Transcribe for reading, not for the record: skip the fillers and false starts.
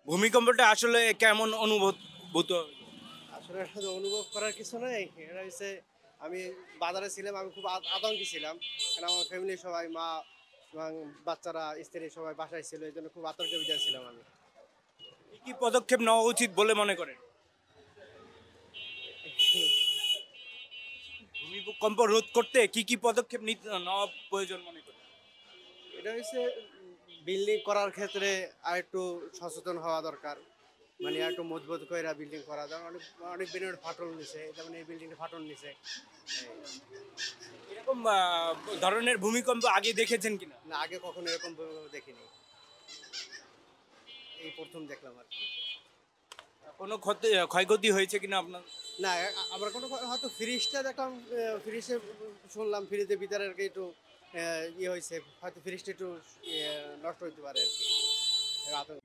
ভূমিকম্পটা আসলে কেমন অনুভূত? আসলে এটা তো অনুভব করার কিছু নাই। এটা হচ্ছে আমি বাজারে ছিলাম, আমি খুব আতঙ্কে ছিলাম। কারণ আমার ফ্যামিলির সবাই মা এবং বাচ্চারা, স্ত্রী সবাই বাসায় ছিল। এইজন্য খুব আতঙ্কের ভিতরে ছিলাম আমি। কি কি পদক্ষেপ নেওয়া উচিত বলে মনে করেন? ভূমিকম্প রোধ করতে কি কি পদক্ষেপ নেওয়া প্রয়োজন মনে করেন? এটা হচ্ছে বিল্ডিং করার ক্ষেত্রে আরেকটু সচেতন হওয়া দরকার। মানে আরেকটু মজবুত কইরা বিল্ডিং করা। যেমন অনেক অনেক বিল্ডিং ফাটল নিছে। যেমন এই বিল্ডিংটা ফাটল নিছে। এরকম ধরনের ভূমিকম্প আগে দেখেছেন কিনা? না, আগে কখনো এরকম ভূমিকম্প দেখিনি। এই ১ম দেখলাম আরকি। কোনো ক্ষয়ক্ষতি হয়েছে কিনা আপনার? না, আবার কোনো হয়তো ফ্রিজটা দেখলাম, ফ্রিজে শুনলাম ফ্রিজের ভিতরে আরকি একটু ইয়ে হইছে। হয়তো ফ্রিজটা একটু নষ্ট হইতে পারে আরকি। আতঙ্ক